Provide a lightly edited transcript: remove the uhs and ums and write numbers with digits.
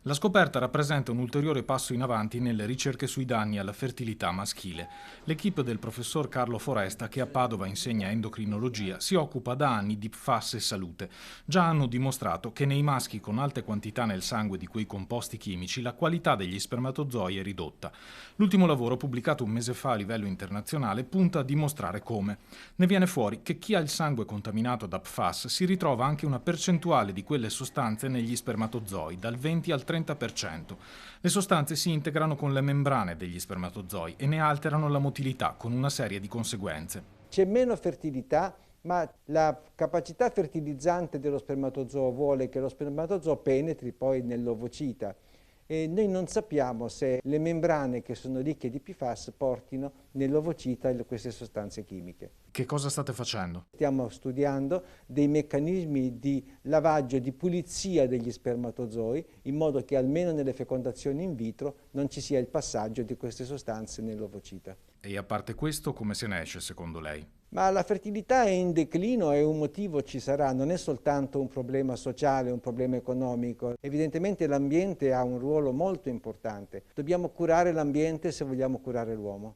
La scoperta rappresenta un ulteriore passo in avanti nelle ricerche sui danni alla fertilità maschile. L'equipe del professor Carlo Foresta, che a Padova insegna endocrinologia, si occupa da anni di PFAS e salute. Già hanno dimostrato che nei maschi con alte quantità nel sangue di quei composti chimici la qualità degli spermatozoi è ridotta. L'ultimo lavoro, pubblicato un mese fa a livello internazionale, punta a dimostrare come. Ne viene fuori che chi ha il sangue contaminato da PFAS si ritrova anche una percentuale di quelle sostanze negli spermatozoi, dal 20 al 30%. Le sostanze si integrano con le membrane degli spermatozoi e ne alterano la motilità, con una serie di conseguenze. C'è meno fertilità, ma la capacità fertilizzante dello spermatozoo vuole che lo spermatozoo penetri poi nell'ovocita. E noi non sappiamo se le membrane che sono ricche di PFAS portino nell'ovocita queste sostanze chimiche. Che cosa state facendo? Stiamo studiando dei meccanismi di lavaggio e di pulizia degli spermatozoi in modo che almeno nelle fecondazioni in vitro non ci sia il passaggio di queste sostanze nell'ovocita. E a parte questo, come se ne esce secondo lei? Ma la fertilità è in declino e un motivo ci sarà, non è soltanto un problema sociale, un problema economico. Evidentemente l'ambiente ha un ruolo molto importante. Dobbiamo curare l'ambiente se vogliamo curare l'uomo.